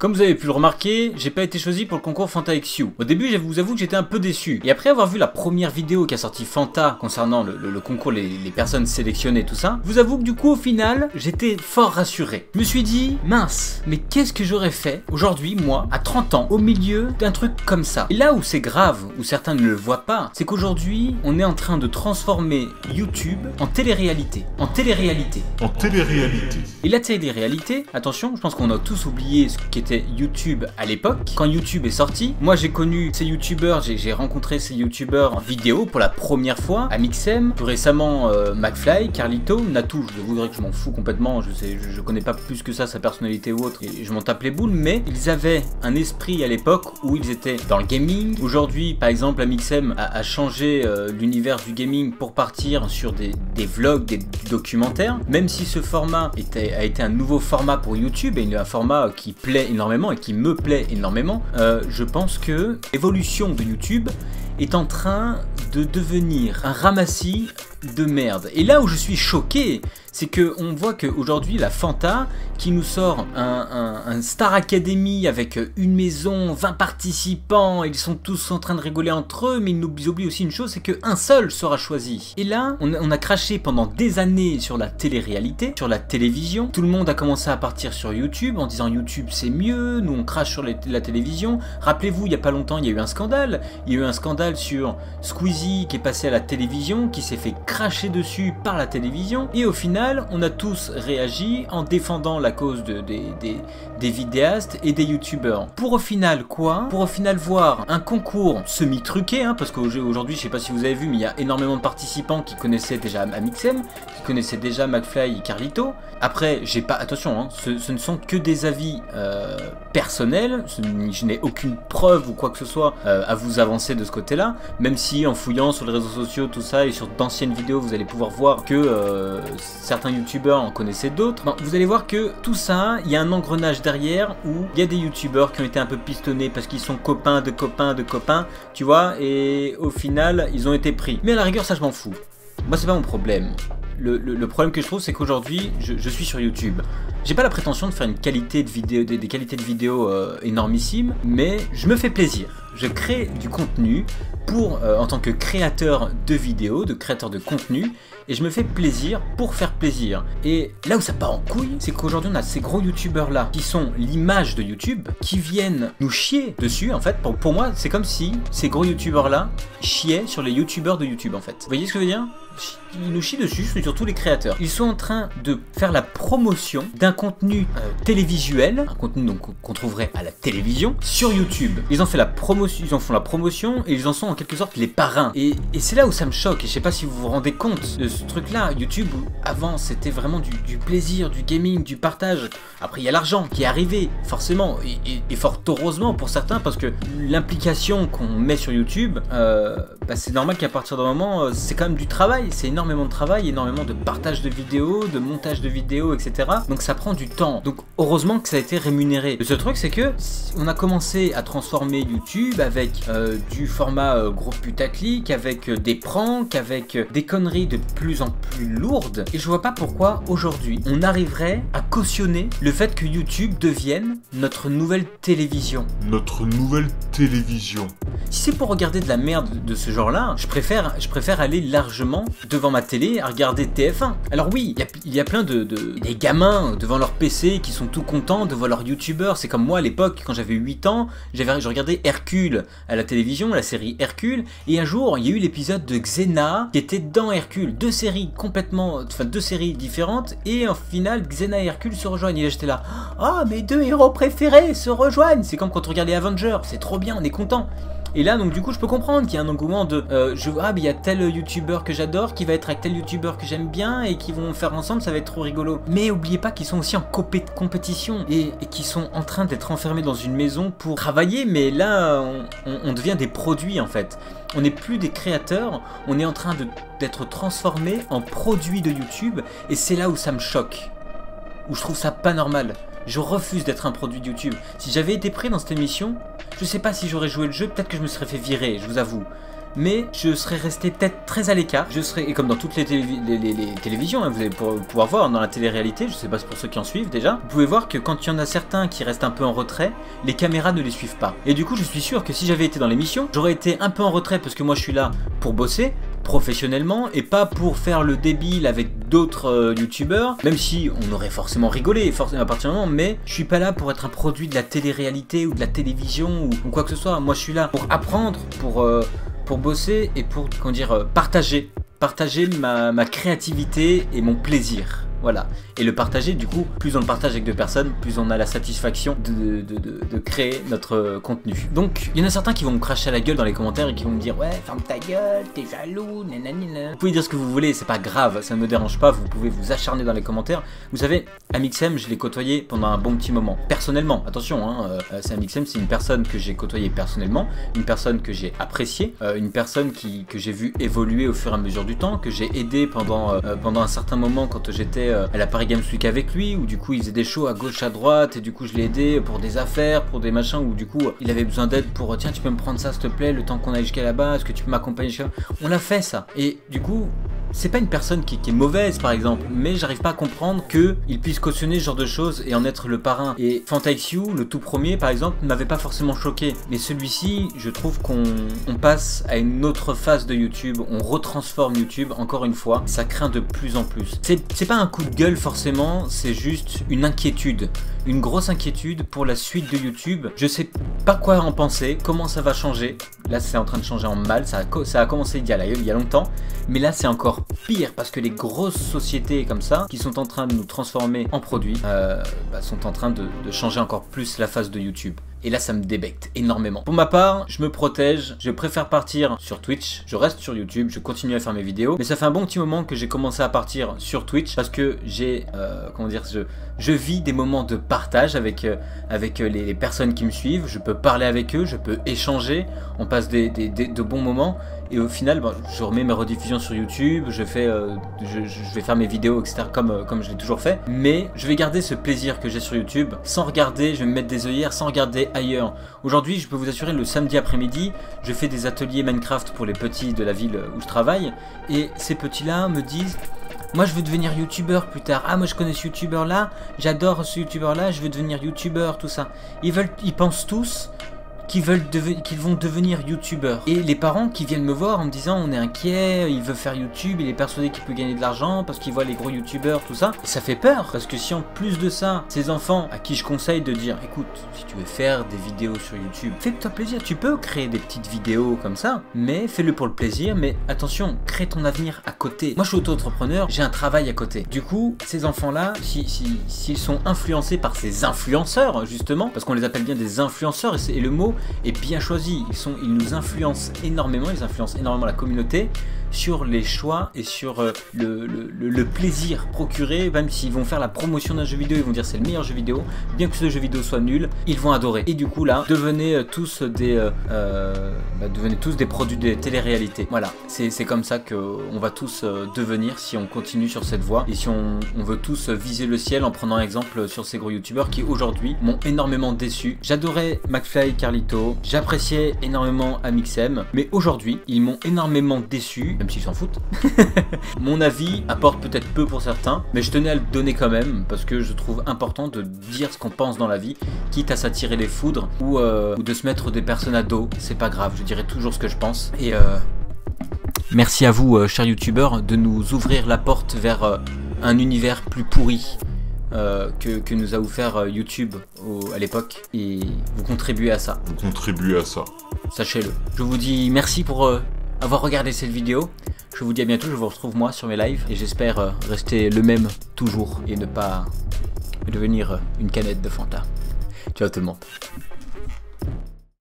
Comme vous avez pu le remarquer, j'ai pas été choisi pour le concours Fanta XU. Au début, je vous avoue que j'étais un peu déçu. Et après avoir vu la première vidéo qu'a sorti Fanta concernant le concours, les personnes sélectionnées, tout ça, je vous avoue que du coup, au final, j'étais fort rassuré. Je me suis dit, mince, mais qu'est-ce que j'aurais fait aujourd'hui, moi, à 30 ans, au milieu d'un truc comme ça? Et là où c'est grave, où certains ne le voient pas, c'est qu'aujourd'hui, on est en train de transformer YouTube en télé-réalité. En télé-réalité. En télé-réalité. Et la télé-réalité, attention, je pense qu'on a tous oublié ce qu'était YouTube à l'époque. Quand YouTube est sorti, moi j'ai connu ces YouTubeurs, j'ai rencontré ces YouTubeurs en vidéo pour la première fois, Amixem, tout récemment McFly, Carlito, Natou, je vous dirais que je m'en fous complètement, je connais pas plus que ça sa personnalité ou autre, et je m'en tape les boules, mais ils avaient un esprit à l'époque où ils étaient dans le gaming. Aujourd'hui, par exemple, Amixem a changé l'univers du gaming pour partir sur des vlogs, des documentaires, même si ce format a été un nouveau format pour YouTube, et un format qui plaît énormément et qui me plaît énormément, je pense que l'évolution de YouTube est en train de devenir un ramassis de merde. Et là où je suis choqué, c'est que on voit qu'aujourd'hui la Fanta qui nous sort un Star Academy avec une maison, 20 participants, ils sont tous en train de rigoler entre eux, mais ils nous oublient aussi une chose, c'est qu'un seul sera choisi. Et là, on a craché pendant des années sur la télé-réalité, sur la télévision. Tout le monde a commencé à partir sur YouTube en disant YouTube c'est mieux, nous on crache sur la télévision. Rappelez-vous, il n'y a pas longtemps, il y a eu un scandale. Il y a eu un scandale sur Squeezie qui est passé à la télévision, qui s'est fait cracher dessus par la télévision. Et au final, on a tous réagi en défendant la cause des vidéastes et des youtubeurs. Pour au final quoi? Pour au final voir un concours semi-truqué, hein, parce qu'aujourd'hui, je sais pas si vous avez vu, mais il y a énormément de participants qui connaissaient déjà Amixem, qui connaissaient déjà McFly et Carlito. Après, j'ai pas, attention, hein, ce ne sont que des avis personnels, je n'ai aucune preuve ou quoi que ce soit à vous avancer de ce côté-là, même si en fouillant sur les réseaux sociaux, tout ça, et sur d'anciennes vidéos, vous allez pouvoir voir que certains youtubeurs en connaissaient d'autres. Bon, vous allez voir que tout ça, il y a un engrenage derrière où il y a des youtubeurs qui ont été un peu pistonnés parce qu'ils sont copains de copains de copains, tu vois, et au final, ils ont été pris. Mais à la rigueur, ça je m'en fous. Moi, c'est pas mon problème. Le problème que je trouve, c'est qu'aujourd'hui, je suis sur YouTube. J'ai pas la prétention de faire une qualité de vidéo, des qualités de vidéo énormissimes, mais je me fais plaisir. Je crée du contenu pour, en tant que créateur de vidéos, de créateur de contenu, et je me fais plaisir pour faire plaisir. Et là où ça part en couille, c'est qu'aujourd'hui on a ces gros youtubeurs là, qui sont l'image de YouTube, qui viennent nous chier dessus, en fait. Pour moi, c'est comme si ces gros youtubeurs là chiaient sur les youtubeurs de YouTube, en fait. Vous voyez ce que je veux dire? Ils nous chient dessus, sur tous les créateurs. Ils sont en train de faire la promotion d'un contenu télévisuel, un contenu donc qu'on trouverait à la télévision, sur YouTube. Ils en font la promotion et ils en sont en quelque sorte les parrains. Et c'est là où ça me choque. Et je sais pas si vous vous rendez compte de ce truc-là. YouTube, avant, c'était vraiment du plaisir, du gaming, du partage. Après, il y a l'argent qui est arrivé, forcément, et fort heureusement pour certains, parce que l'implication qu'on met sur YouTube, bah, c'est normal qu'à partir d'un moment, c'est quand même du travail. C'est énormément de travail, énormément de partage de vidéos, de montage de vidéos, etc. Donc ça prend du temps. Donc heureusement que ça a été rémunéré. Le seul truc, c'est que on a commencé à transformer YouTube avec du format gros putaclic, avec des pranks, avec des conneries de plus en plus lourdes. Et je vois pas pourquoi aujourd'hui on arriverait à cautionner le fait que YouTube devienne notre nouvelle télévision. Notre nouvelle télévision. Si c'est pour regarder de la merde de ce genre-là, je préfère aller largement devant ma télé à regarder TF1. Alors oui, il y a plein des gamins devant leur PC qui sont tout contents de voir leur youtubeur. C'est comme moi à l'époque, quand j'avais 8 ans, je regardais Hercule à la télévision, la série Hercule, et un jour, il y a eu l'épisode de Xena qui était dans Hercule. Deux séries différentes, et en final, Xena et Hercule se rejoignent. Et là, j'étais là, ah, mes deux héros préférés se rejoignent. C'est comme quand on regarde les Avengers, c'est trop bien, on est content. Et là, donc du coup, je peux comprendre qu'il y a un engouement de ah, mais il y a tel youtubeur que j'adore qui va être avec tel youtubeur que j'aime bien et qui vont faire ensemble, ça va être trop rigolo. Mais oubliez pas qu'ils sont aussi en compétition et qu'ils sont en train d'être enfermés dans une maison pour travailler. Mais là, on devient des produits en fait. On n'est plus des créateurs, on est en train d'être transformés en produits de YouTube, et c'est là où ça me choque, où je trouve ça pas normal. Je refuse d'être un produit de YouTube. Si j'avais été pris dans cette émission, je sais pas si j'aurais joué le jeu, peut-être que je me serais fait virer, je vous avoue. mais je serais resté peut-être très à l'écart. Je serais, et comme dans toutes les télévisions, hein, vous allez pouvoir voir dans la télé-réalité, je sais pas pour ceux qui en suivent déjà, vous pouvez voir que quand il y en a certains qui restent un peu en retrait, les caméras ne les suivent pas. Et du coup, je suis sûr que si j'avais été dans l'émission, j'aurais été un peu en retrait parce que moi je suis là pour bosser professionnellement et pas pour faire le débile avec d'autres youtubeurs, même si on aurait forcément rigolé à partir du moment, mais je suis pas là pour être un produit de la télé-réalité ou de la télévision ou quoi que ce soit. Moi je suis là pour apprendre, pour bosser et pour, comment dire, partager ma créativité et mon plaisir. Voilà. Et le partager, du coup, plus on le partage avec deux personnes, plus on a la satisfaction de créer notre contenu. Donc, il y en a certains qui vont me cracher à la gueule dans les commentaires et qui vont me dire « Ouais, ferme ta gueule, t'es jaloux, nanana ». Vous pouvez dire ce que vous voulez, c'est pas grave, ça ne me dérange pas, vous pouvez vous acharner dans les commentaires. Vous savez, Amixem, je l'ai côtoyé pendant un bon petit moment. Personnellement, attention, hein, c'est Amixem, c'est une personne que j'ai côtoyée personnellement, une personne que j'ai appréciée, une personne que j'ai vu évoluer au fur et à mesure du temps, que j'ai aidé pendant un certain moment quand j'étais à la Paris Games Week avec lui, où du coup il faisait des shows à gauche à droite et du coup je l'ai aidé pour des affaires, pour des machins, où du coup il avait besoin d'aide pour tiens tu peux me prendre ça s'il te plaît le temps qu'on aille jusqu'à là-bas, est-ce que tu peux m'accompagner jusqu'à là? On a fait ça et du coup c'est pas une personne qui est mauvaise par exemple, mais j'arrive pas à comprendre qu'il puisse cautionner ce genre de choses et en être le parrain. Et FantaXU, le tout premier par exemple, ne m'avait pas forcément choqué, mais celui-ci je trouve qu'on passe à une autre phase de YouTube, on retransforme YouTube encore une fois, ça craint de plus en plus. C'est pas un coup de gueule forcément, c'est juste une inquiétude, une grosse inquiétude pour la suite de YouTube. Je sais pas quoi en penser, comment ça va changer. Là c'est en train de changer en mal, ça a commencé il y a longtemps, mais là c'est encore pire parce que les grosses sociétés comme ça qui sont en train de nous transformer en produits sont en train de changer encore plus la face de YouTube. Et là ça me débecte énormément. Pour ma part, je me protège, je préfère partir sur Twitch, je reste sur YouTube, je continue à faire mes vidéos, mais ça fait un bon petit moment que j'ai commencé à partir sur Twitch parce que j'ai, comment dire, je vis des moments de partage avec les personnes qui me suivent, je peux parler avec eux, je peux échanger, on passe de bons moments. Et au final, je remets mes rediffusions sur YouTube, je vais faire mes vidéos, etc. comme je l'ai toujours fait. Mais je vais garder ce plaisir que j'ai sur YouTube sans regarder, je vais me mettre des œillères sans regarder ailleurs. Aujourd'hui, je peux vous assurer, le samedi après-midi, je fais des ateliers Minecraft pour les petits de la ville où je travaille. Et ces petits-là me disent... Moi je veux devenir youtubeur plus tard. Ah moi je connais ce youtubeur là, j'adore ce youtubeur là, je veux devenir youtubeur, tout ça. Ils pensent tous qu'ils vont devenir youtubeurs. Et les parents qui viennent me voir en me disant on est inquiet, il veut faire YouTube, il est persuadé qu'il peut gagner de l'argent parce qu'il voit les gros youtubeurs, tout ça. Et ça fait peur parce que si en plus de ça, ces enfants à qui je conseille de dire écoute, si tu veux faire des vidéos sur YouTube, fais-toi plaisir, tu peux créer des petites vidéos comme ça, mais fais-le pour le plaisir, mais attention, crée ton avenir à côté. Moi je suis auto-entrepreneur, j'ai un travail à côté. Du coup, ces enfants-là, s'ils sont influencés par ces influenceurs, justement, parce qu'on les appelle bien des influenceurs, et le mot est bien choisi, ils nous influencent énormément, ils influencent énormément la communauté sur les choix et sur le plaisir procuré. Même s'ils vont faire la promotion d'un jeu vidéo, ils vont dire c'est le meilleur jeu vidéo, bien que ce jeu vidéo soit nul, ils vont adorer. Et du coup là, devenez tous des produits de télé-réalité. Voilà, c'est comme ça qu'on va tous devenir si on continue sur cette voie et si on veut tous viser le ciel en prenant exemple sur ces gros youtubeurs qui aujourd'hui m'ont énormément déçu. J'adorais McFly, Carlito, j'appréciais énormément Amixem, mais aujourd'hui ils m'ont énormément déçu, même s'ils s'en foutent. Mon avis apporte peut-être peu pour certains, mais je tenais à le donner quand même parce que je trouve important de dire ce qu'on pense dans la vie, quitte à s'attirer les foudres ou de se mettre des personnes à dos. C'est pas grave, je dirai toujours ce que je pense. Et merci à vous, chers youtubeurs, de nous ouvrir la porte vers un univers plus pourri que nous a offert YouTube à l'époque, et vous contribuez à ça. Vous contribuez à ça. Sachez-le. Je vous dis merci pour avoir regardé cette vidéo. Je vous dis à bientôt, je vous retrouve moi sur mes lives et j'espère rester le même toujours et ne pas devenir une canette de Fanta. Ciao tout le monde.